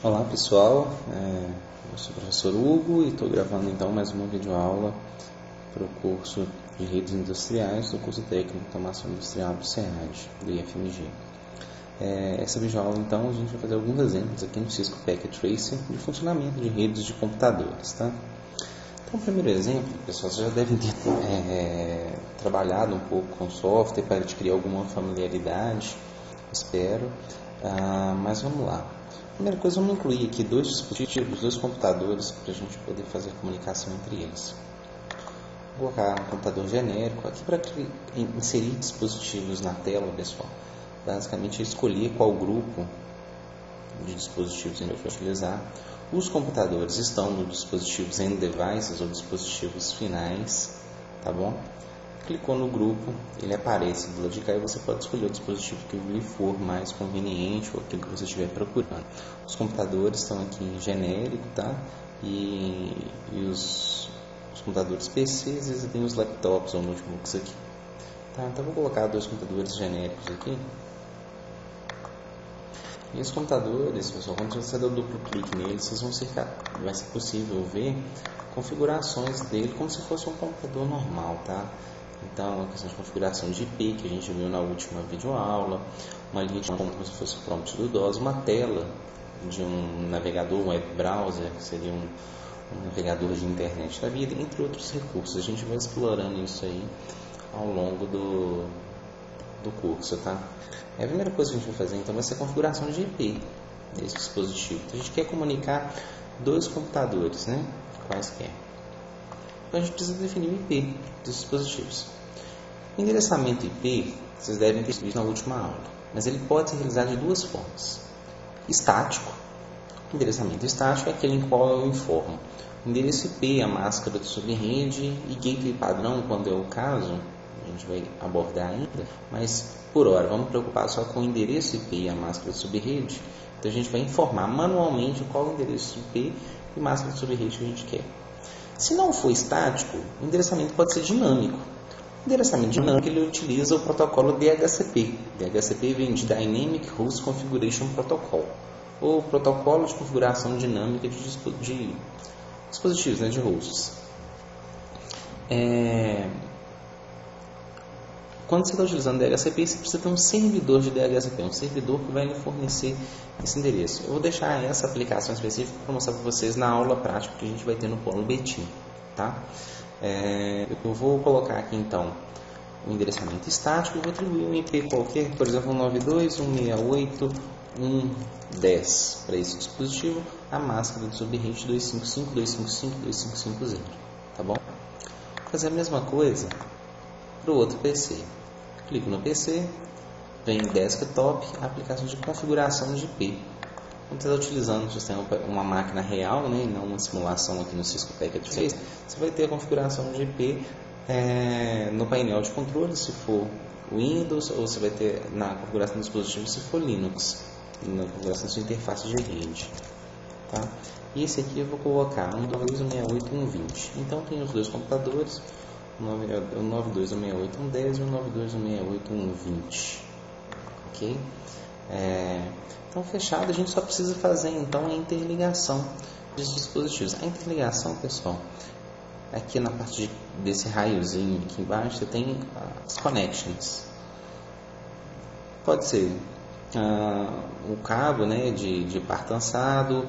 Olá pessoal, eu sou o professor Hugo e estou gravando então mais uma videoaula para o curso de redes industriais do curso técnico de automação industrial do SEAD, do IFMG. Essa videoaula então a gente vai fazer alguns exemplos aqui no Cisco Packet Tracer de funcionamento de redes de computadores, tá? Então o primeiro exemplo, pessoal, vocês já devem ter trabalhado um pouco com software para adquirir alguma familiaridade, espero, mas vamos lá. Primeira coisa, vamos incluir aqui dois dispositivos, dois computadores, para a gente poder fazer a comunicação entre eles. Vou colocar um computador genérico aqui para inserir dispositivos na tela, pessoal. Basicamente, escolher qual grupo de dispositivos a gente vai utilizar. Os computadores estão nos dispositivos end devices ou dispositivos finais, tá bom? Clicou no grupo, ele aparece do lado de cá e você pode escolher o dispositivo que lhe for mais conveniente ou aquilo que você estiver procurando. Os computadores estão aqui em genérico, tá? E os computadores PCs existem os laptops ou notebooks aqui. Tá? Então vou colocar dois computadores genéricos aqui. E os computadores, pessoal, quando você der duplo clique neles, vai ser possível ver configurações dele como se fosse um computador normal, tá? Então, a questão de configuração de IP, que a gente viu na última videoaula, uma linha de como se fosse o prompt do DOS, uma tela de um navegador, um web browser, que seria um navegador de internet da vida, entre outros recursos. A gente vai explorando isso aí ao longo do curso, tá? A primeira coisa que a gente vai fazer, então, vai ser a configuração de IP desse dispositivo. Então, a gente quer comunicar dois computadores, né? Quaisquer. Então, a gente precisa definir o IP dos dispositivos. O endereçamento IP, vocês devem ter visto na última aula, mas ele pode ser realizado de duas formas. Estático. O endereçamento estático é aquele em qual eu informo o endereço IP, a máscara de subrede e gateway padrão, quando é o caso, a gente vai abordar ainda, mas por hora vamos preocupar só com o endereço IP e a máscara de subrede. Então a gente vai informar manualmente qual é o endereço IP e máscara de subrede que a gente quer. Se não for estático, o endereçamento pode ser dinâmico. O endereçamento dinâmico ele utiliza o protocolo DHCP. DHCP vem de Dynamic Host Configuration Protocol, ou protocolo de configuração dinâmica de dispositivos, né, de hosts. Quando você está utilizando DHCP, você precisa ter um servidor de DHCP, um servidor que vai lhe fornecer esse endereço. Eu vou deixar essa aplicação específica para mostrar para vocês na aula prática que a gente vai ter no Polo Betim, tá? Eu vou colocar aqui então o endereçamento estático, eu vou atribuir um IP qualquer, por exemplo, 192.168.1.10 para esse dispositivo, a máscara do subrede 255.255.255.0, tá bom? Vou fazer a mesma coisa para o outro PC. Clico no PC, vem em Desktop, aplicação de configuração de IP. Quando você está utilizando um sistema, uma máquina real, né, e não uma simulação aqui no Cisco Packet Tracer, você vai ter a configuração de IP no painel de controle, se for Windows, ou você vai ter na configuração do dispositivo, se for Linux, na configuração da sua interface de rede. Tá? E esse aqui eu vou colocar 192.168.1.20. Então tem os dois computadores, o 92.168.1.10 e o 92.168.1.20. Ok? Então, fechado, a gente só precisa fazer então a interligação dos dispositivos. A interligação, pessoal, aqui na parte desse raiozinho aqui embaixo, você tem as connections. Pode ser o cabo, né, de par trançado,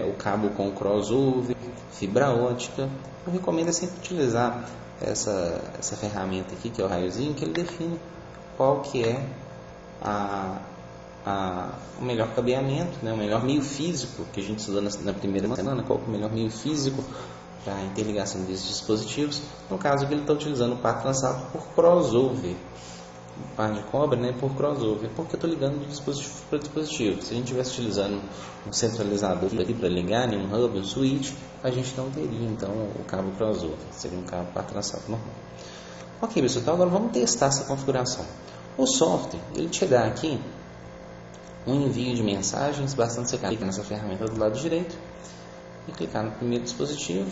o cabo com crossover, fibra ótica. Eu recomendo sempre utilizar essa ferramenta aqui, que é o raiozinho, que ele define qual que é o melhor cabeamento, né, o melhor meio físico que a gente estudou na primeira semana, qual que é o melhor meio físico para a interligação desses dispositivos. No caso que ele está utilizando o par trançado por crossover, par de cobre, né, por crossover, porque eu estou ligando de dispositivo para dispositivo. Se a gente estivesse utilizando um centralizador aqui para ligar, né, um hub, um switch, a gente não teria então o cabo crossover, seria um cabo par trançado normal. Ok, pessoal, então agora vamos testar essa configuração. O software, ele te dá aqui um envio de mensagens, bastante você clicar nessa ferramenta do lado direito e clicar no primeiro dispositivo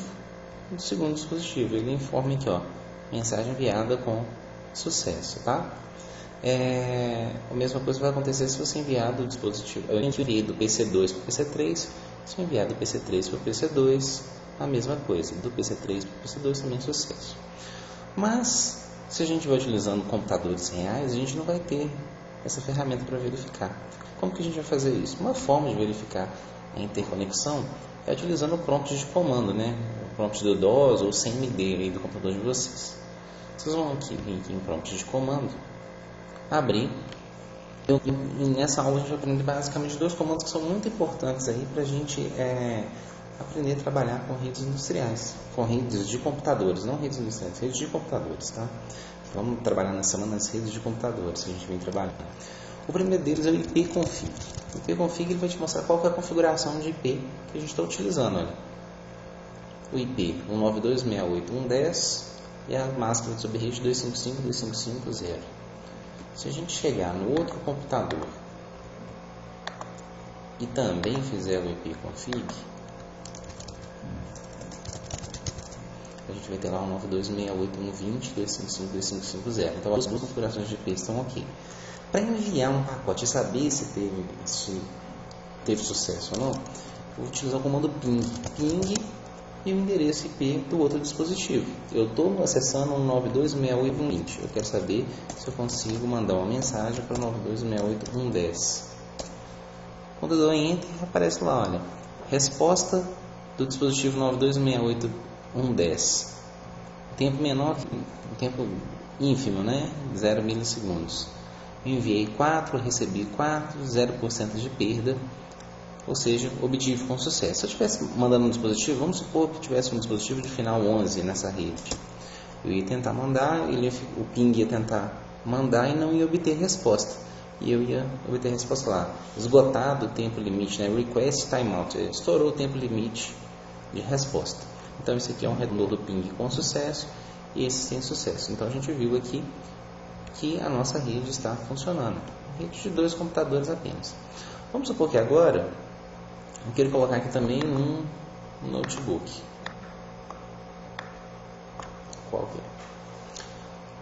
e no segundo dispositivo. Ele informa aqui, ó, mensagem enviada com sucesso, tá? A mesma coisa vai acontecer se você enviar do dispositivo. Eu enviei do PC2 para o PC3. Se eu enviar do PC3 para o PC2, a mesma coisa. Do PC3 para o PC2 também sucesso. Mas, se a gente vai utilizando computadores reais, a gente não vai ter essa ferramenta para verificar. Como que a gente vai fazer isso? Uma forma de verificar a interconexão é utilizando o prompt de comando, né? O prompt do DOS ou CMD aí do computador de vocês. Vocês vão vir aqui em prompt de comando, abrir. E nessa aula a gente vai aprender basicamente dois comandos que são muito importantes aí para a gente aprender a trabalhar com redes industriais, com redes de computadores, não redes industriais, redes de computadores, tá? Vamos trabalhar nessa semana nas redes de computadores que a gente vem trabalhando. O primeiro deles é o ipconfig. O ipconfig ele vai te mostrar qual que é a configuração de IP que a gente está utilizando. Olha. O IP 192.168.1.10 e a máscara de subrede 255.255.0. Se a gente chegar no outro computador e também fizer o ipconfig, a gente vai ter lá 192.168.1.20.255.255.0. Então as duas configurações de IP estão ok. Para enviar um pacote e saber se teve sucesso ou não, eu vou utilizar o comando ping. Ping e o endereço IP do outro dispositivo. Eu estou acessando 192.168.1.20. Eu quero saber se eu consigo mandar uma mensagem para 192.168.1.10. Quando eu dou Enter, aparece lá, olha, resposta do dispositivo 192.168.1.10. Tempo menor, tempo ínfimo, né? 0 milissegundos. Enviei 4, recebi 4, 0% de perda, ou seja, obtive com sucesso. Se eu estivesse mandando um dispositivo, vamos supor que tivesse um dispositivo de final 11 nessa rede. Eu ia tentar mandar, o ping ia tentar mandar e não ia obter resposta. E eu ia obter resposta lá. Esgotado o tempo limite, né? Request timeout. Estourou o tempo limite de resposta. Então, esse aqui é um retorno do ping com sucesso e esse sem sucesso. Então, a gente viu aqui que a nossa rede está funcionando. Rede de 2 computadores apenas. Vamos supor que agora eu quero colocar aqui também um notebook. Qual que é?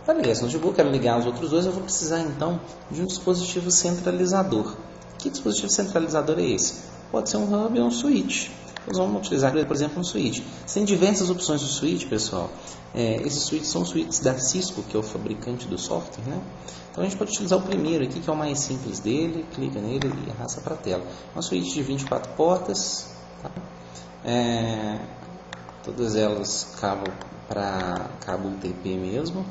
Para ligar esse notebook, quero ligar os outros dois, eu vou precisar então de um dispositivo centralizador. Que dispositivo centralizador é esse? Pode ser um hub ou um switch. Nós vamos utilizar, por exemplo, um switch. Tem diversas opções de switch, pessoal. Esses switches são switches da Cisco, que é o fabricante do software, né? Então a gente pode utilizar o primeiro aqui, que é o mais simples dele, clica nele e arrasta para a tela. É um switch de 24 portas, tá? Todas elas cabo UTP mesmo.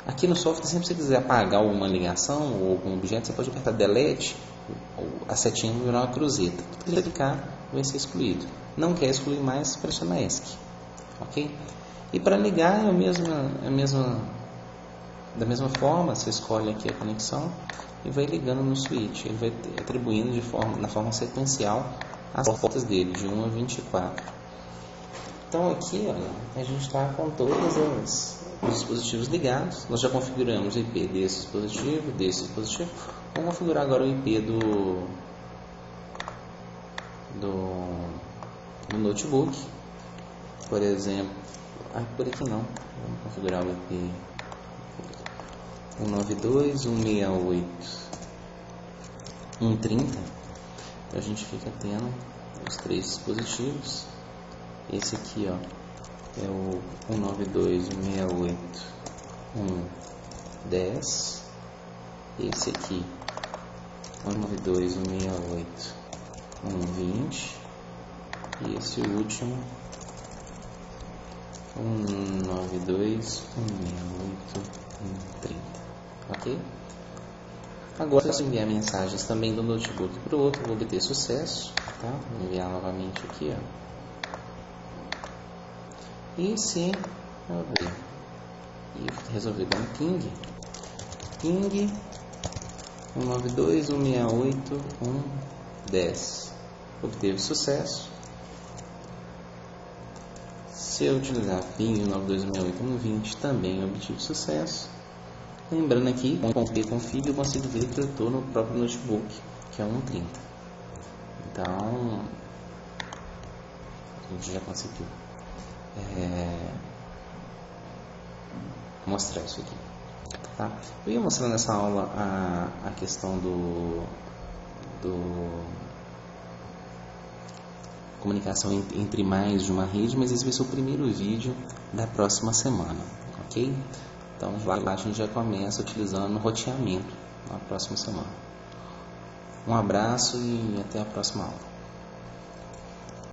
Aqui no software, sempre que você quiser apagar uma ligação ou algum objeto, você pode apertar Delete, ou a setinha vai virar uma cruzeta. Se clicar, vai ser excluído. Não quer excluir mais, pressiona ESC. Ok? E para ligar da mesma forma, você escolhe aqui a conexão e vai ligando no switch. Ele vai atribuindo na forma sequencial as portas dele, de 1 a 24. Então aqui, olha, a gente está com todos os dispositivos ligados. Nós já configuramos o IP desse dispositivo. Vamos configurar agora o IP do notebook. Por exemplo, por aqui não. Vamos configurar o IP 192.168.1.30. Então a gente fica tendo os 3 dispositivos. Esse aqui, ó, é o 192.168.1.10. Esse aqui, 192.168.1.20. E esse último, 192.168.1.30. Ok? Agora, se eu enviar mensagens também do notebook para o outro, eu vou obter sucesso. Tá? Vou enviar novamente aqui, ó. E se eu abrir e resolver dar um ping 192.168.1.10, obteve sucesso. Se eu utilizar ping 192.168.1.20, também obtive sucesso. Lembrando aqui, com o ipconfig eu consigo ver que eu estou no próprio notebook, que é 1.30. Então, a gente já conseguiu mostrar isso aqui. tá? Eu ia mostrar nessa aula a questão do comunicação entre mais de uma rede, mas esse vai ser o primeiro vídeo da próxima semana, ok? Então lá a gente já começa utilizando o roteamento na próxima semana. Um abraço e até a próxima aula.